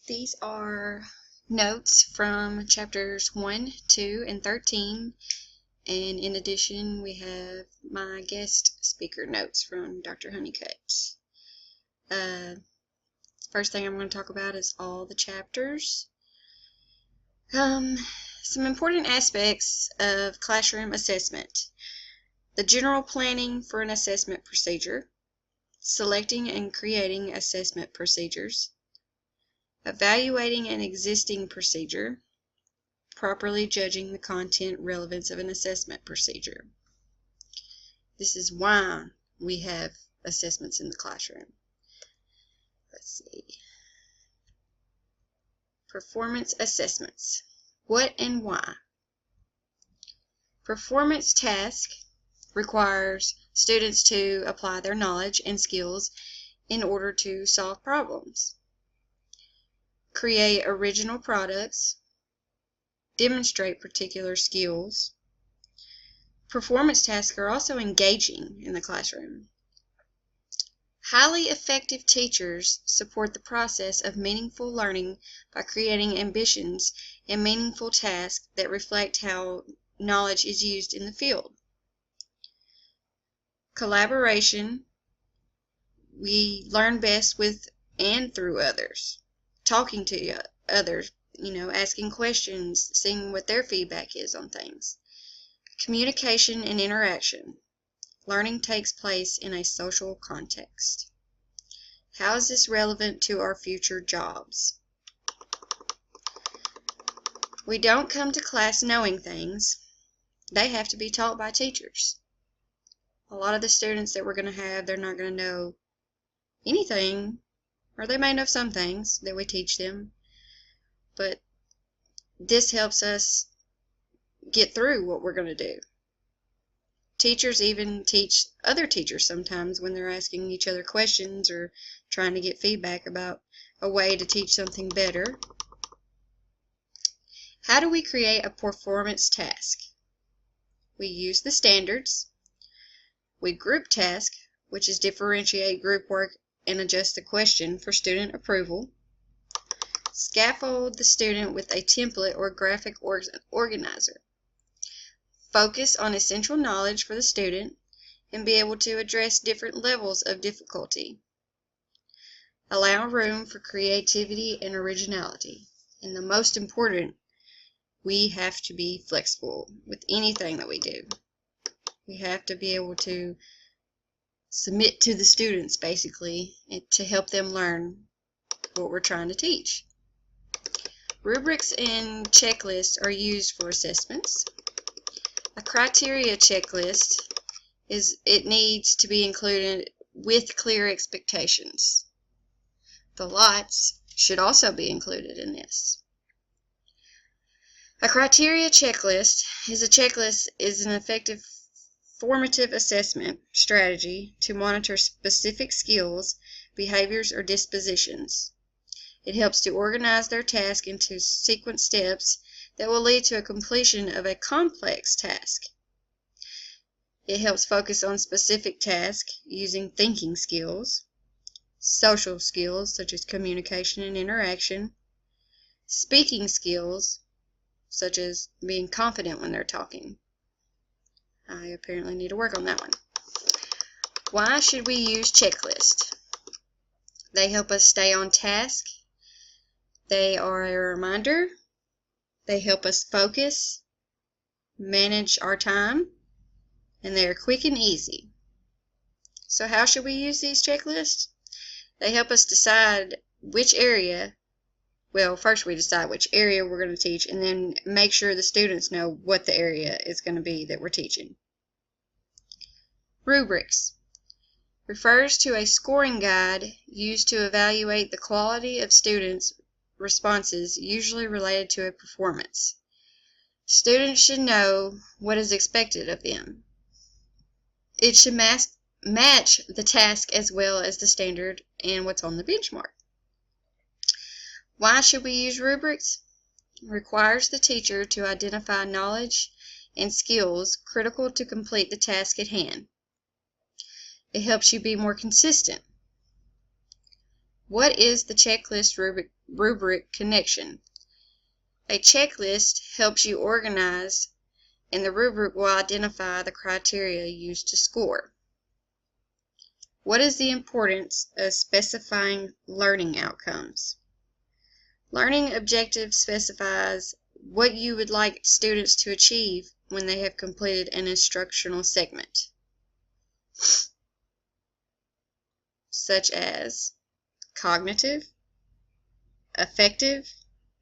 These are notes from chapters 1, 2, and 13, and in addition we have my guest speaker notes from Dr. Honeycutt. First thing I'm going to talk about is all the chapters. Some important aspects of classroom assessment: the general planning for an assessment procedure, selecting and creating assessment procedures, evaluating an existing procedure, properly judging the content relevance of an assessment procedure. This is why we have assessments in the classroom. Let's see. Performance assessments. What and why? Performance task requires students to apply their knowledge and skills in order to solve problems, create original products, demonstrate particular skills. Performance tasks are also engaging in the classroom. Highly effective teachers support the process of meaningful learning by creating ambitions and meaningful tasks that reflect how knowledge is used in the field. Collaboration. We learn best with and through others. Talking to others, asking questions, seeing what their feedback is on things. Communication and interaction. Learning takes place in a social context. How is this relevant to our future jobs? We don't come to class knowing things. They have to be taught by teachers. A lot of the students that we're going to have, they're not going to know anything, or they may know some things that we teach them, but this helps us get through what we're going to do. Teachers even teach other teachers sometimes when they're asking each other questions or trying to get feedback about a way to teach something better. How do we create a performance task? We use the standards. We group task, which is differentiate group work and adjust the question for student approval. Scaffold the student with a template or graphic organizer. Focus on essential knowledge for the student and be able to address different levels of difficulty. Allow room for creativity and originality. And the most important, we have to be flexible with anything that we do. We have to be able to submit to the students, basically, to help them learn what we're trying to teach. Rubrics and checklists are used for assessments. A criteria checklist needs to be included with clear expectations. The lots should also be included in this. A criteria checklist is an effective formative assessment strategy to monitor specific skills, behaviors, or dispositions. It helps to organize their task into sequence steps that will lead to a completion of a complex task. It helps focus on specific tasks using thinking skills, social skills such as communication and interaction, speaking skills such as being confident when they're talking. I apparently need to work on that one. Why should we use checklists? They help us stay on task. They are a reminder. They help us focus, manage our time, and they are quick and easy. So how should we use these checklists? They help us decide which area. Well, first we decide which area we're going to teach, and then make sure the students know what the area is going to be that we're teaching. Rubrics refers to a scoring guide used to evaluate the quality of students' responses, usually related to a performance. Students should know what is expected of them. It should match the task as well as the standard and what's on the benchmark. Why should we use rubrics? It requires the teacher to identify knowledge and skills critical to complete the task at hand. It helps you be more consistent. What is the checklist rubric connection? A checklist helps you organize, and the rubric will identify the criteria used to score. What is the importance of specifying learning outcomes? Learning objectives specifies what you would like students to achieve when they have completed an instructional segment, such as cognitive, affective,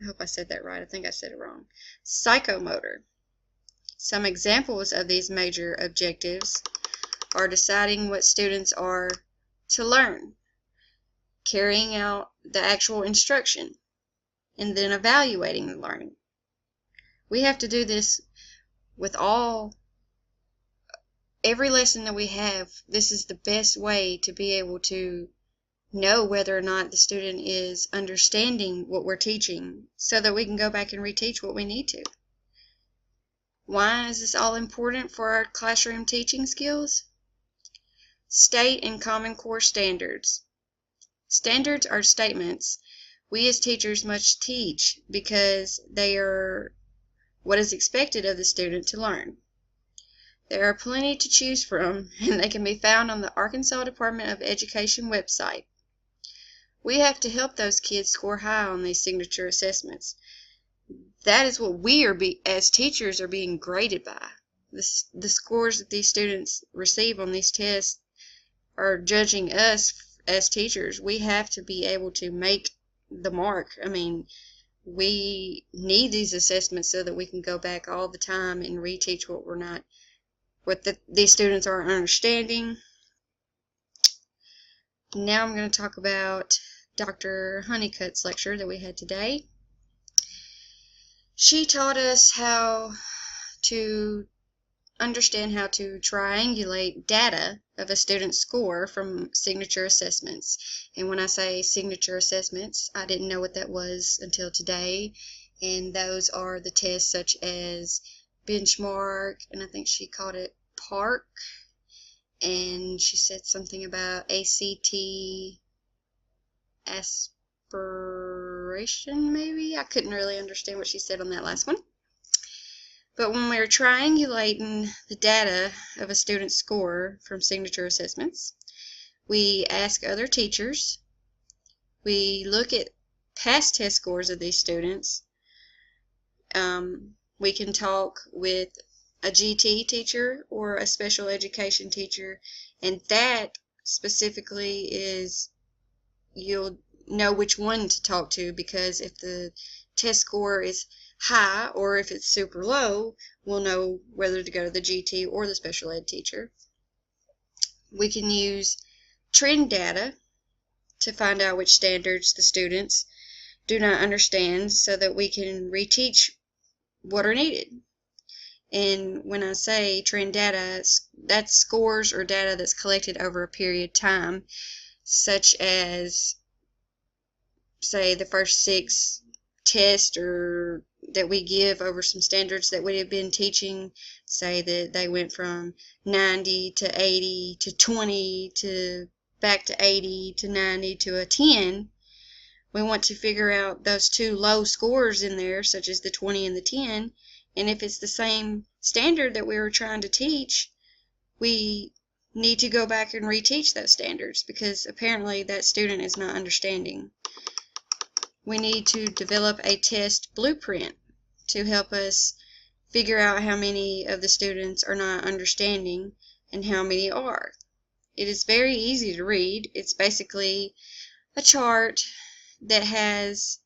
I hope I said that right, I think I said it wrong, psychomotor. Some examples of these major objectives are deciding what students are to learn, carrying out the actual instruction, and then evaluating the learning. We have to do this with every lesson that we have. This is the best way to be able to know whether or not the student is understanding what we're teaching, so that we can go back and reteach what we need to. Why is this all important for our classroom teaching skills? State and Common Core standards. Standards are statements we as teachers must teach because they are what is expected of the student to learn. There are plenty to choose from, and they can be found on the Arkansas Department of Education website. We have to help those kids score high on these signature assessments. That is what we are as teachers are being graded by. The scores that these students receive on these tests are judging us as teachers. We have to be able to make the mark. I mean, we need these assessments so that we can go back all the time and reteach what these students aren't understanding. Now I'm going to talk about Dr. Honeycutt's lecture that we had today. She taught us how to understand how to triangulate data of a student's score from signature assessments. And when I say signature assessments, I didn't know what that was until today. And those are the tests such as benchmark, and I think she called it PARC, and she said something about ACT aspiration, maybe? I couldn't really understand what she said on that last one. But when we're triangulating the data of a student's score from signature assessments, we ask other teachers, we look at past test scores of these students, we can talk with a GT teacher or a special education teacher, and that specifically is, you'll know which one to talk to, because if the test score is high or if it's super low, we'll know whether to go to the GT or the special ed teacher. We can use trend data to find out which standards the students do not understand, so that we can reteach what are needed. And when I say trend data, that's scores or data that's collected over a period of time, such as, say, the first 6 tests or that we give over some standards that we have been teaching. Say that they went from 90 to 80 to 20 to back to 80 to 90 to a 10. We want to figure out those 2 low scores in there, such as the 20 and the 10, and if it's the same standard that we were trying to teach, we need to go back and reteach those standards, because apparently that student is not understanding. We need to develop a test blueprint to help us figure out how many of the students are not understanding and how many are. It is very easy to read. It's basically a chart that has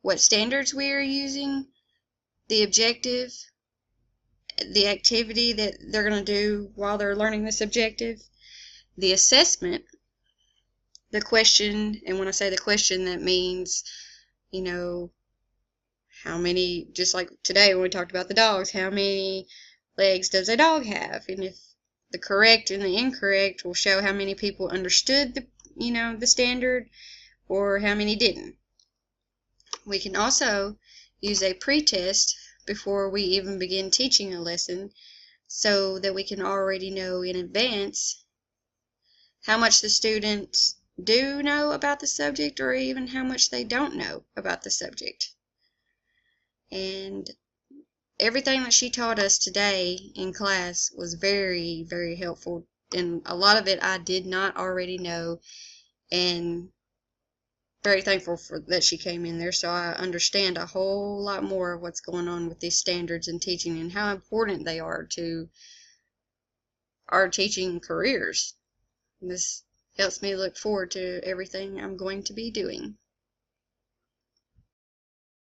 what standards we are using, the objective, the activity that they're going to do while they're learning this objective, the assessment, the question, and when I say the question, that means, how many, just like today when we talked about the dogs, how many legs does a dog have? And if the correct and the incorrect will show how many people understood the standard or how many didn't. We can also use a pretest before we even begin teaching a lesson, so that we can already know in advance how much the students do know about the subject or even how much they don't know about the subject. And everything that she taught us today in class was very, very helpful. And a lot of it I did not already know, and very thankful for that she came in there, so I understand a whole lot more of what's going on with these standards and teaching and how important they are to our teaching careers. This helps me look forward to everything I'm going to be doing.